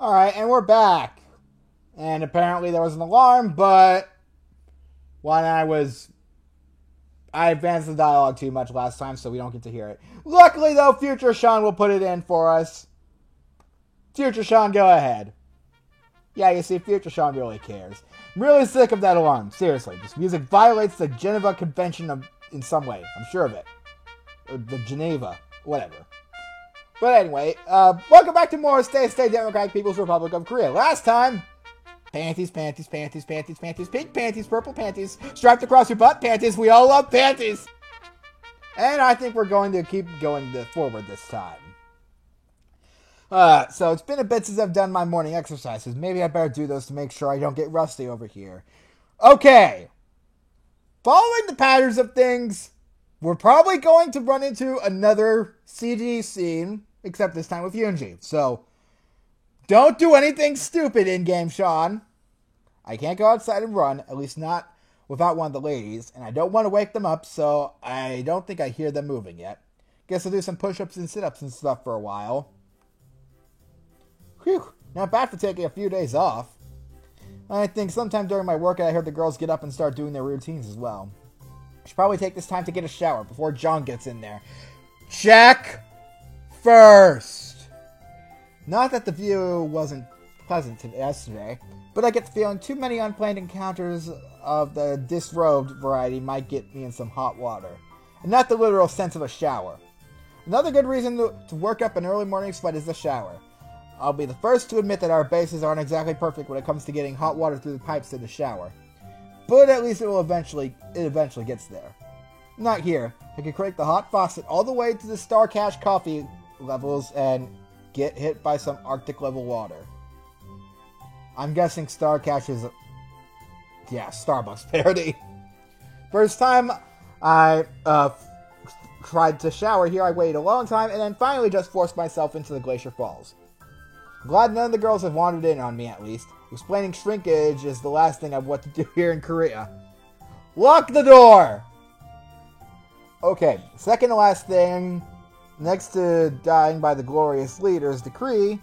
Alright, and we're back. And apparently there was an alarm, but when I advanced the dialogue too much last time, so we don't get to hear it. Luckily, though, Future Sean will put it in for us. Future Sean, go ahead. Yeah, you see, Future Sean really cares. I'm really sick of that alarm. Seriously, this music violates the Geneva Convention in some way. I'm sure of it. Or the Geneva. Whatever. But anyway, welcome back to more State Democratic People's Republic of Korea. Last time, panties, pink panties, purple panties, striped across your butt panties. We all love panties. And I think we're going to keep going forward this time. So it's been a bit since I've done my morning exercises. Maybe I better do those to make sure I don't get rusty over here. Okay. Following the patterns of things, we're probably going to run into another CG scene, except this time with Yoonji. So, don't do anything stupid in-game, Sean. I can't go outside and run, at least not without one of the ladies, and I don't want to wake them up, so I don't think I hear them moving yet. Guess I'll do some push-ups and sit-ups and stuff for a while. Whew, not bad for taking a few days off. I think sometime during my workout I heard the girls get up and start doing their routines as well. I should probably take this time to get a shower before John gets in there. Check first. Not that the view wasn't pleasant yesterday, but I get the feeling too many unplanned encounters of the disrobed variety might get me in some hot water. And not the literal sense of a shower. Another good reason to work up an early morning sweat is the shower. I'll be the first to admit that our bases aren't exactly perfect when it comes to getting hot water through the pipes in the shower. But at least it eventually gets there. Not here. I can crank the hot faucet all the way to the Starcash coffee levels and get hit by some Arctic level water. I'm guessing Starcash is Starbucks parody. First time I tried to shower here, I waited a long time and then finally just forced myself into the Glacier Falls. I'm glad none of the girls have wandered in on me, at least. Explaining shrinkage is the last thing I want to do here in Korea. Lock the door! Okay, second to last thing, next to dying by the glorious leader's decree.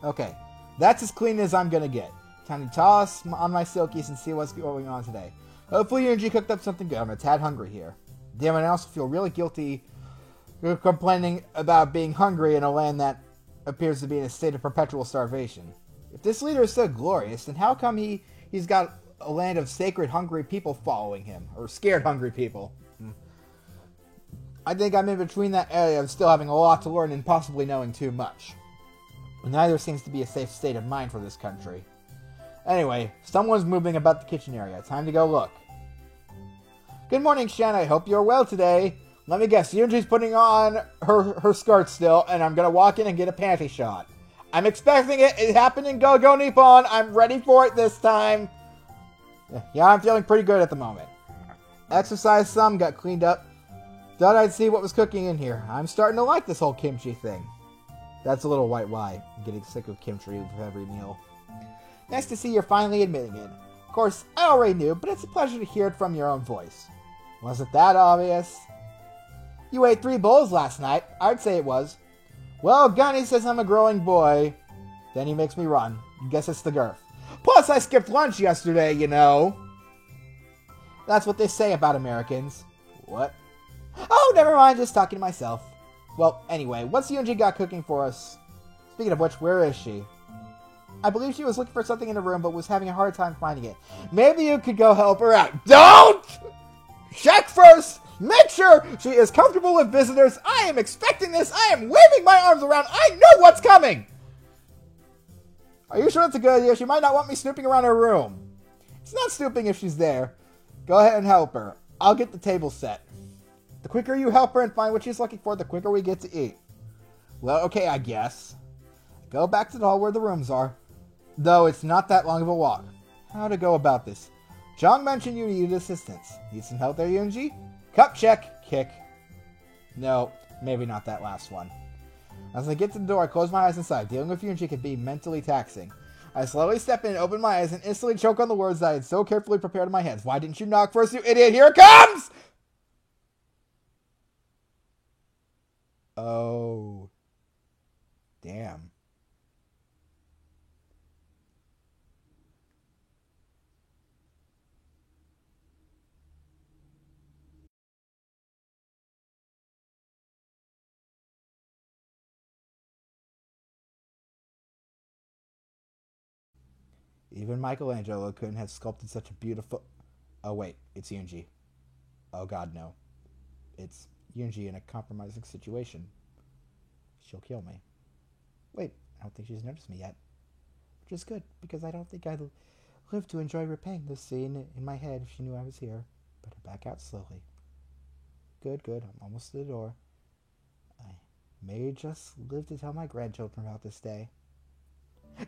Okay, that's as clean as I'm gonna get. Time to toss on my silkies and see what's going on today. Hopefully Yoonji cooked up something good. I'm a tad hungry here. Damn it, I also feel really guilty complaining about being hungry in a land that appears to be in a state of perpetual starvation. If this leader is so glorious, then how come he's got a land of sacred hungry people following him? Or scared hungry people? I think I'm in between that area of still having a lot to learn and possibly knowing too much. Neither seems to be a safe state of mind for this country. Anyway, someone's moving about the kitchen area. Time to go look. Good morning, Shan. I hope you're well today. Let me guess, Yoonji's putting on her skirt still, and I'm gonna walk in and get a panty shot. I'm expecting it. It happened in Go Go Nippon. I'm ready for it this time. Yeah, I'm feeling pretty good at the moment. Exercised some, got cleaned up. Thought I'd see what was cooking in here. I'm starting to like this whole kimchi thing. That's a little white lie. I'm getting sick of kimchi with every meal. Nice to see you're finally admitting it. Of course, I already knew, but it's a pleasure to hear it from your own voice. Was it that obvious? You ate 3 bowls last night. I'd say it was. Well, Gunny says I'm a growing boy. Then he makes me run. Guess it's the girth. Plus, I skipped lunch yesterday, you know. That's what they say about Americans. What? Oh, never mind. Just talking to myself. Well, anyway, what's Yoonji got cooking for us? Speaking of which, where is she? I believe she was looking for something in the room, but was having a hard time finding it. Maybe you could go help her out. Don't! Check first! Make sure she is comfortable with visitors. I am expecting this. I am waving my arms around. I know what's coming. Are you sure that's a good idea? She might not want me snooping around her room. It's not snooping if she's there. Go ahead and help her. I'll get the table set. The quicker you help her and find what she's looking for, the quicker we get to eat. Well, okay, I guess. Go back to the hall where the rooms are. Though it's not that long of a walk. How to go about this? Jong mentioned you needed assistance. Need some help there, Yoonji? Cup check. Kick. No, maybe not that last one. As I get to the door, I close my eyes inside. Dealing with Yoonji can be mentally taxing. I slowly step in and open my eyes and instantly choke on the words that I had so carefully prepared in my head. Why didn't you knock first, you idiot? Here it comes! Oh. Damn. Even Michelangelo couldn't have sculpted such a beautiful... Oh, wait. It's Yunji. Oh, God, no. It's Yunji in a compromising situation. She'll kill me. Wait, I don't think she's noticed me yet. Which is good, because I don't think I'd live to enjoy repaying this scene in my head if she knew I was here. Better back out slowly. Good, good. I'm almost to the door. I may just live to tell my grandchildren about this day.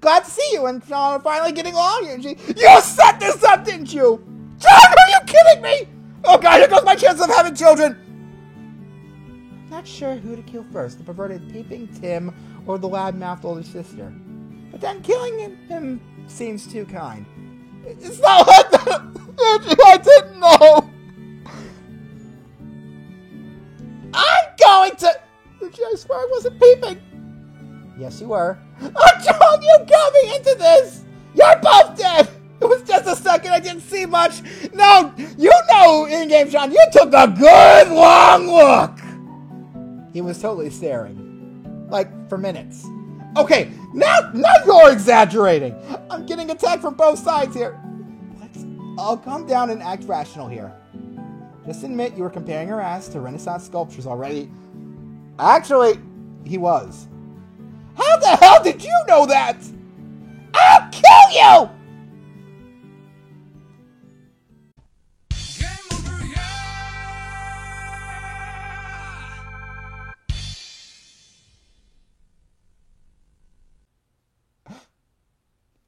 Glad to see you and Sean are finally getting along, Yunji. You set this up, didn't you? John, are you kidding me? Oh God, here goes my chance of having children. Not sure who to kill first, the perverted peeping Tim or the loud-mouthed older sister. But then killing him seems too kind. It's not like that. I didn't know. I'm going to... I swear I wasn't peeping. Yes, you were. Oh, John, you got me into this. You're both dead. It was just a second. I didn't see much. No, you know, in-game John, you took a good long look. He was totally staring. Like, for minutes. Okay, now you're exaggerating. I'm getting attacked from both sides here. I'll calm down and act rational here. Just admit you were comparing her ass to Renaissance sculptures already. Actually, he was. How the hell did you know that? I'll kill you! Game over, yeah!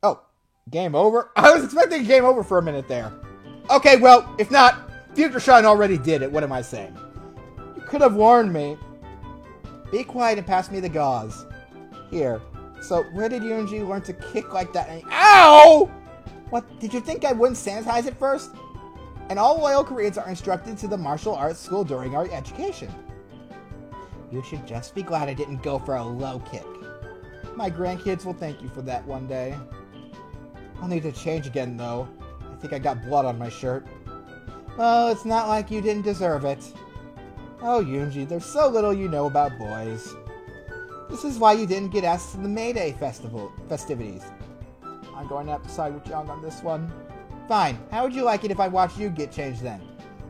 Oh, game over? I was expecting game over for a minute there. Okay, well, if not, Future Shine already did it. What am I saying? You could have warned me. Be quiet and pass me the gauze. Here. So, where did Yunji learn to kick like that? Ow! What, did you think I wouldn't sanitize it first? And all loyal Koreans are instructed to the martial arts school during our education. You should just be glad I didn't go for a low kick. My grandkids will thank you for that one day. I'll need to change again, though. I think I got blood on my shirt. Well, it's not like you didn't deserve it. Oh, Yunji, there's so little you know about boys. This is why you didn't get asked to the May Day festivities. I'm going to have to side with Young on this one. Fine. How would you like it if I watched you get changed then?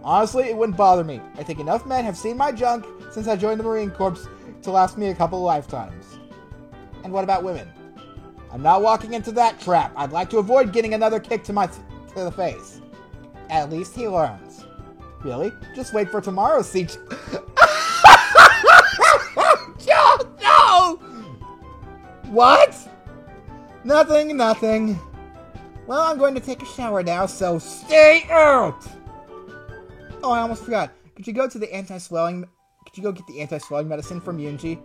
Honestly, it wouldn't bother me. I think enough men have seen my junk since I joined the Marine Corps to last me a couple of lifetimes. And what about women? I'm not walking into that trap. I'd like to avoid getting another kick to the face. At least he learns. Really? Just wait for tomorrow's siege. No! What? Nothing, nothing. Well, I'm going to take a shower now, so stay out! Oh, I almost forgot. Could you go get the anti-swelling medicine from Yunji?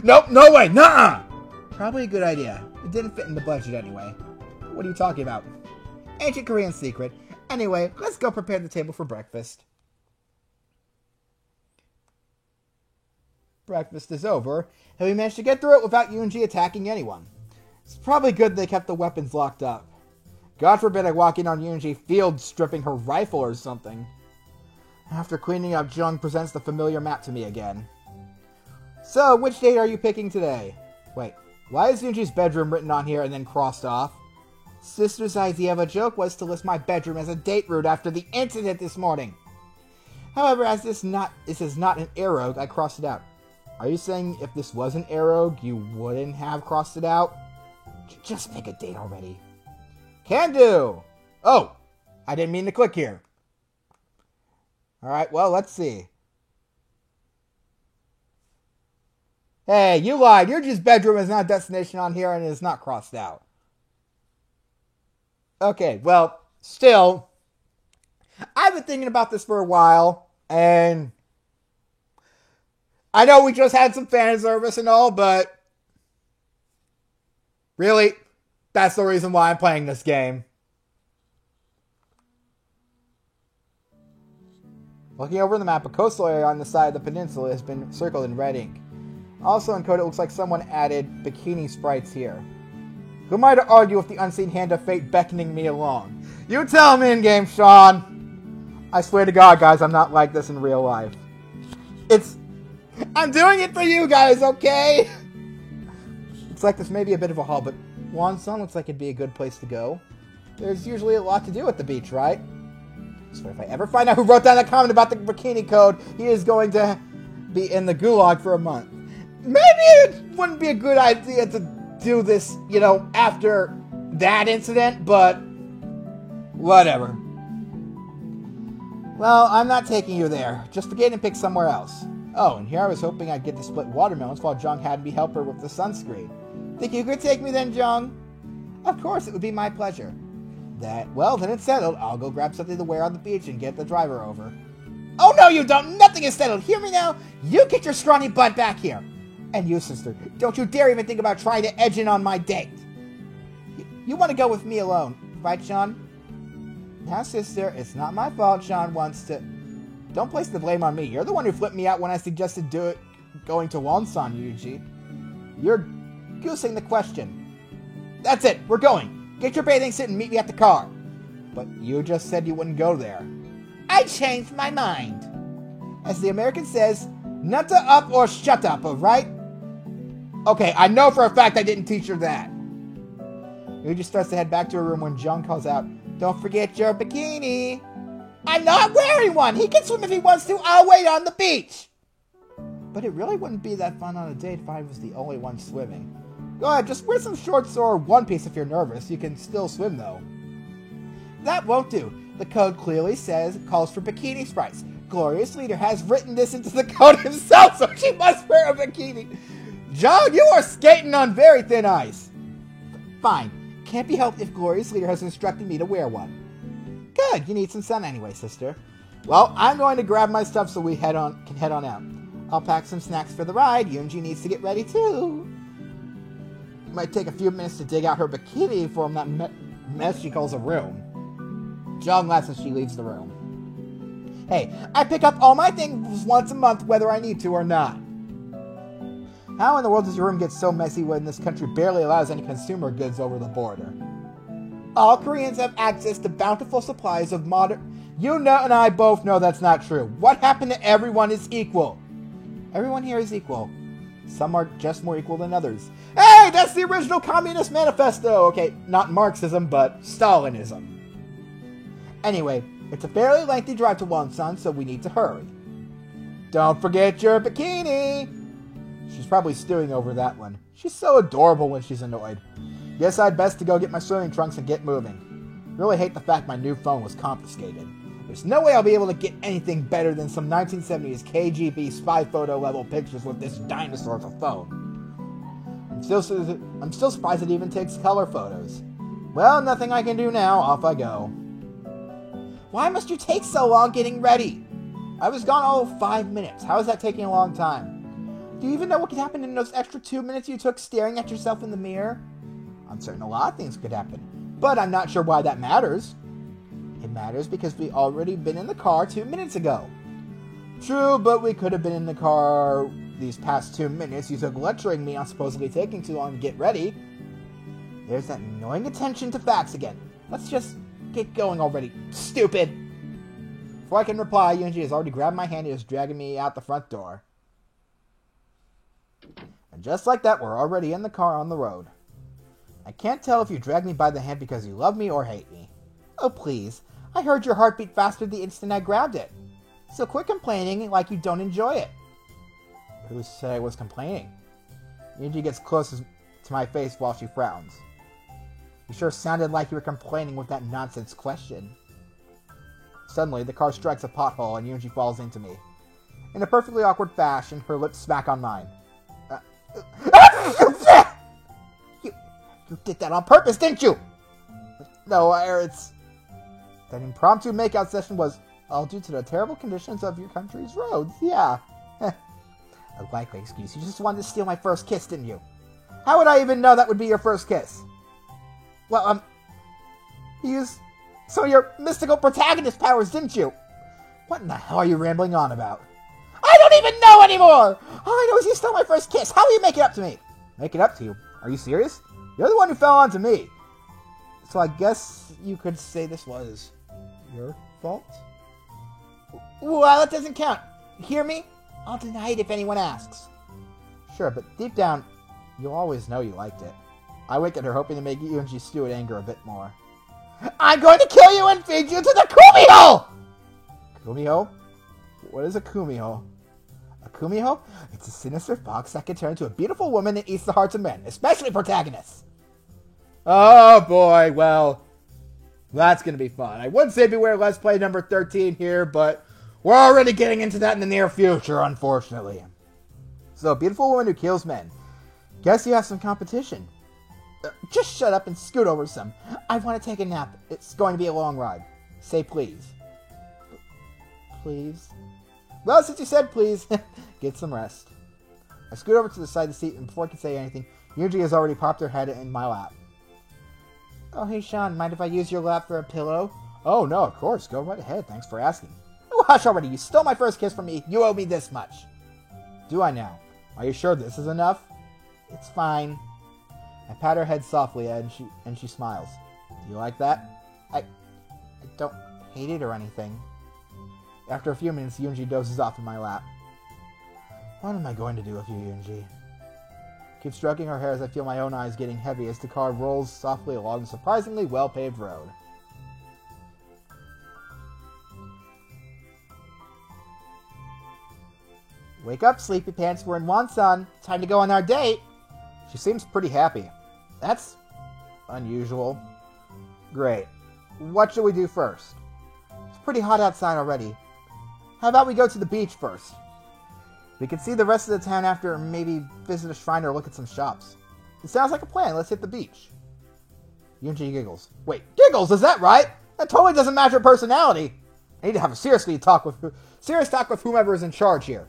Nope, no way, nuh-uh! Probably a good idea. It didn't fit in the budget anyway. What are you talking about? Ancient Korean secret. Anyway, let's go prepare the table for breakfast. Breakfast is over, and we managed to get through it without Yunji attacking anyone. It's probably good they kept the weapons locked up. God forbid I walk in on Yunji field stripping her rifle or something. After cleaning up, Jung presents the familiar map to me again. So, which date are you picking today? Wait, why is Yunji's bedroom written on here and then crossed off? Sister's idea of a joke was to list my bedroom as a date route after the incident this morning. However, as this is not an arrow, I crossed it out. Are you saying if this was an arrow, you wouldn't have crossed it out? Just pick a date already. Can do! Oh! I didn't mean to click here. Alright, well, let's see. Hey, you lied. Yunji's bedroom is not a destination on here and it is not crossed out. Okay, well, still, I've been thinking about this for a while, and I know we just had some fan service and all, but really, that's the reason why I'm playing this game. Looking over the map, a coastal area on the side of the peninsula has been circled in red ink. Also in code, it looks like someone added bikini sprites here. Who am I to argue with the unseen hand of fate beckoning me along? You tell me in-game, Sean! I swear to God, guys, I'm not like this in real life. I'm doing it for you guys, okay? It's like this may be a bit of a haul, but Wonsan looks like it'd be a good place to go. There's usually a lot to do at the beach, right? So if I ever find out who wrote down that comment about the bikini code, he is going to be in the gulag for a month. Maybe it wouldn't be a good idea to do this, after that incident, but whatever. Well, I'm not taking you there. Just forget and pick somewhere else. Oh, and here I was hoping I'd get to split watermelons while Jung had me help her with the sunscreen. Think you could take me then, Jung? Of course, it would be my pleasure. Well, then it's settled. I'll go grab something to wear on the beach and get the driver over. Oh, no, you don't! Nothing is settled! Hear me now? You get your scrawny butt back here! And you, sister, don't you dare even think about trying to edge in on my date! You want to go with me alone, right, Sean? Now, sister, it's not my fault Sean wants to... Don't place the blame on me. You're the one who flipped me out when I suggested going to Wonsan, Yuji. You're goosing the question. That's it, we're going! Get your bathing suit and meet me at the car. But you just said you wouldn't go there. I changed my mind. As the American says, nutta up or shut up, right? Okay, I know for a fact I didn't teach her that. Yuji starts to head back to her room when Jung calls out, Don't forget your bikini. I'm not wearing one. He can swim if he wants to. I'll wait on the beach. But it really wouldn't be that fun on a date if I was the only one swimming. Go ahead, just wear some shorts or one piece if you're nervous. You can still swim, though. That won't do. The code clearly calls for bikini sprites. Glorious Leader has written this into the code himself, so she must wear a bikini. John, you are skating on very thin ice. Fine. Can't be helped if Glorious Leader has instructed me to wear one. Good. You need some sun anyway, sister. Well, I'm going to grab my stuff so we can head on out. I'll pack some snacks for the ride. Yunji needs to get ready, too. It might take a few minutes to dig out her bikini from that mess she calls a room. Jung laughs as she leaves the room. Hey, I pick up all my things once a month whether I need to or not. How in the world does your room get so messy when this country barely allows any consumer goods over the border? All Koreans have access to bountiful supplies of modern... You know and I both know that's not true. What happened to everyone is equal? Everyone here is equal. Some are just more equal than others. Hey, that's the original Communist Manifesto! Okay, not Marxism, but Stalinism. Anyway, it's a fairly lengthy drive to Wonsan, so we need to hurry. Don't forget your bikini! She's probably stewing over that one. She's so adorable when she's annoyed. Guess I'd best to go get my swimming trunks and get moving. Really hate the fact my new phone was confiscated. There's no way I'll be able to get anything better than some 1970s KGB spy photo level pictures with this dinosaur for phone. I'm still surprised it even takes color photos. Well, nothing I can do now. Off I go. Why must you take so long getting ready? I was gone all of 5 minutes. How is that taking a long time? Do you even know what could happen in those extra 2 minutes you took staring at yourself in the mirror? I'm certain a lot of things could happen, but I'm not sure why that matters. It matters because we already been in the car 2 minutes ago. True, but we could have been in the car these past 2 minutes you took lecturing me on supposedly taking too long to get ready. There's that annoying attention to facts again. Let's just get going already, stupid! Before I can reply, Yunji has already grabbed my hand and is dragging me out the front door. And just like that, we're already in the car on the road. I can't tell if you dragged me by the hand because you love me or hate me. Oh, please. I heard your heartbeat faster the instant I grabbed it. So quit complaining like you don't enjoy it. Who said I was complaining? Yuji gets close to my face while she frowns. You sure sounded like you were complaining with that nonsense question. Suddenly, the car strikes a pothole and Yuji falls into me. In a perfectly awkward fashion, her lips smack on mine. You did that on purpose, didn't you? No, it's... That impromptu makeout session was all due to the terrible conditions of your country's roads, yeah. A likely excuse. You just wanted to steal my first kiss, didn't you? How would I even know that would be your first kiss? Well, you used some of your mystical protagonist powers, didn't you? What in the hell are you rambling on about? I don't even know anymore! All I know is you stole my first kiss. How will you make it up to me? Make it up to you? Are you serious? You're the one who fell onto me. So I guess you could say this was your fault? Well, that doesn't count. Hear me? I'll deny it if anyone asks. Sure, but deep down, you'll always know you liked it. I winked at her, hoping to make Yunji stew in anger a bit more. I'm going to kill you and feed you to the Kumiho! Kumiho? What is a Kumiho? A Kumiho? It's a sinister fox that can turn into a beautiful woman that eats the hearts of men, especially protagonists. Oh boy, well, that's going to be fun. I would say beware Let's Play number 13 here, but we're already getting into that in the near future, unfortunately. So, beautiful woman who kills men. Guess you have some competition. Just shut up and scoot over some. I want to take a nap. It's going to be a long ride. Say please. Please? Well, since you said please, get some rest. I scoot over to the side of the seat, and before I can say anything, Yuji has already popped her head in my lap. Oh, hey, Sean, mind if I use your lap for a pillow? Oh, no, of course. Go right ahead. Thanks for asking. Oh, hush already. You stole my first kiss from me. You owe me this much. Do I now? Are you sure this is enough? It's fine. I pat her head softly, and she smiles. Do you like that? I don't hate it or anything. After a few minutes, Yunji dozes off in my lap. What am I going to do with you, Yunji? Keep stroking her hair as I feel my own eyes getting heavy as the car rolls softly along the surprisingly well-paved road. Wake up, sleepy pants. We're in Wonsan. Time to go on our date. She seems pretty happy. That's unusual. Great. What should we do first? It's pretty hot outside already. How about we go to the beach first? We can see the rest of the town after, maybe visit a shrine or look at some shops. It sounds like a plan. Let's hit the beach. Yunji giggles. Wait, giggles? Is that right? That totally doesn't match her personality. I need to have a serious talk with whomever is in charge here.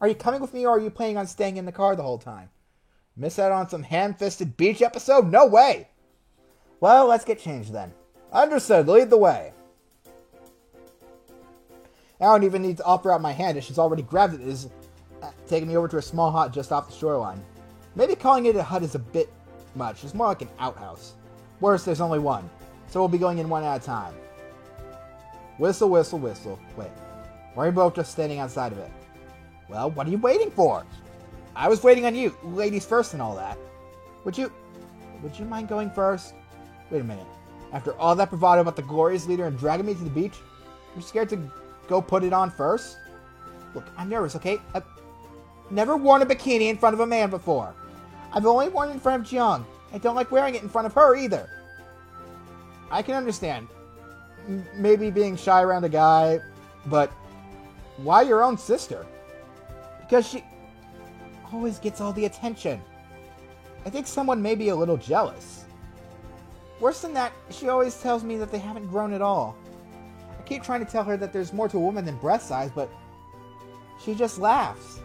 Are you coming with me, or are you planning on staying in the car the whole time? Miss out on some ham-fisted beach episode? No way! Well, let's get changed then. Understood. Lead the way. I don't even need to offer out my hand, as she's already grabbed it, is taking me over to a small hut just off the shoreline. Maybe calling it a hut is a bit much. It's more like an outhouse. Worse, there's only one, so we'll be going in one at a time. Whistle, whistle, whistle. Wait, why are you both just standing outside of it? Well, what are you waiting for? I was waiting on you, ladies first and all that. Would you mind going first? Wait a minute. After all that bravado about the glorious leader and dragging me to the beach, you're scared to go put it on first? Look, I'm nervous, okay? I've never worn a bikini in front of a man before. I've only worn it in front of Jiang. I don't like wearing it in front of her either. I can understand. Maybe being shy around a guy, but why your own sister? Because she always gets all the attention. I think someone may be a little jealous. Worse than that, she always tells me that they haven't grown at all. I keep trying to tell her that there's more to a woman than breast size, but she just laughs.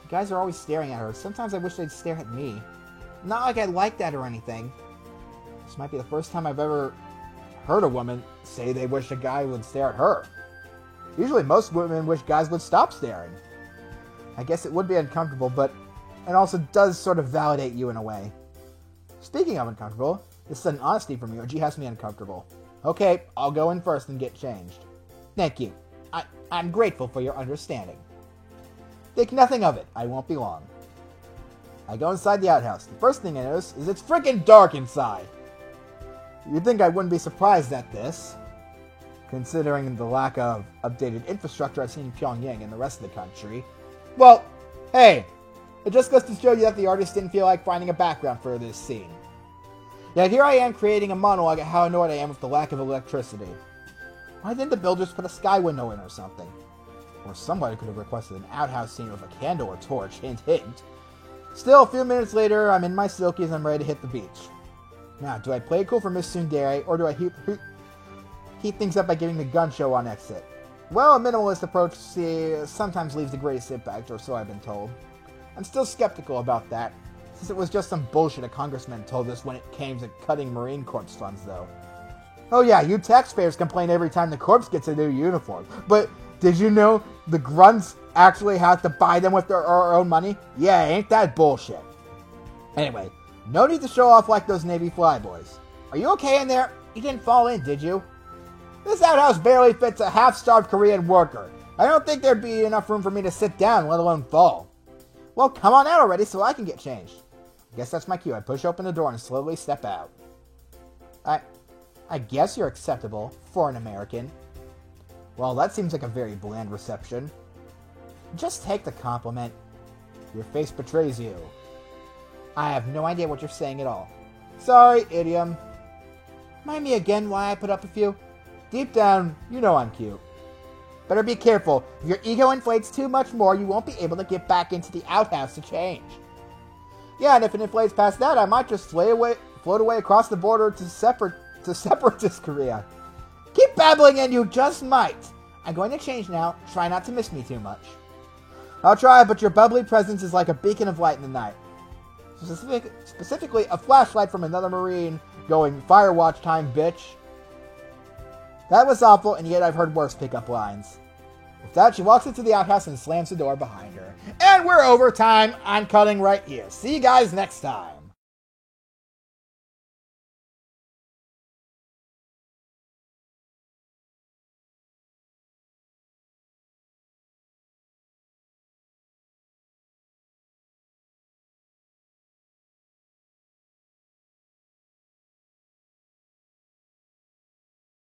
Guys are always staring at her. Sometimes I wish they'd stare at me. Not like I like that or anything. This might be the first time I've ever heard a woman say they wish a guy would stare at her. Usually most women wish guys would stop staring. I guess it would be uncomfortable, but it also does sort of validate you in a way. Speaking of uncomfortable, this sudden honesty from Yuji has me uncomfortable. Okay, I'll go in first and get changed. Thank you. I'm grateful for your understanding. Think nothing of it. I won't be long. I go inside the outhouse. The first thing I notice is it's freaking dark inside. You'd think I wouldn't be surprised at this, considering the lack of updated infrastructure I've seen in Pyongyang and the rest of the country. Well, hey, it just goes to show you that the artist didn't feel like finding a background for this scene. Yet here I am creating a monologue at how annoyed I am with the lack of electricity. Why didn't the builders put a sky window in or something? Or somebody could have requested an outhouse scene with a candle or torch, hint hint. Still, a few minutes later, I'm in my silkies and I'm ready to hit the beach. Now, do I play it cool for Miss Tsundere, or do I heat things up by giving the gun show on exit? Well, a minimalist approach sometimes leaves the greatest impact, or so I've been told. I'm still skeptical about that, since it was just some bullshit a congressman told us when it came to cutting Marine Corps funds, though. Oh yeah, you taxpayers complain every time the Corps gets a new uniform, but did you know the grunts actually have to buy them with our own money? Yeah, ain't that bullshit. Anyway, no need to show off like those Navy flyboys. Are you okay in there? You didn't fall in, did you? This outhouse barely fits a half-starved Korean worker. I don't think there'd be enough room for me to sit down, let alone fall. Well, come on out already so I can get changed. I guess that's my cue. I push open the door and slowly step out. I guess you're acceptable for an American. Well, that seems like a very bland reception. Just take the compliment. Your face betrays you. I have no idea what you're saying at all. Sorry, idiom. Mind me again why I put up with you? Deep down, you know I'm cute. Better be careful. If your ego inflates too much more, you won't be able to get back into the outhouse to change. Yeah, and if it inflates past that, I might just float away across the border to Separatist Korea. Keep babbling and you just might. I'm going to change now. Try not to miss me too much. I'll try, but your bubbly presence is like a beacon of light in the night. Specifically, a flashlight from another Marine going, Firewatch time, bitch. That was awful, and yet I've heard worse pickup lines. With that, she walks into the outhouse and slams the door behind her. And we're over time. I'm cutting right here. See you guys next time.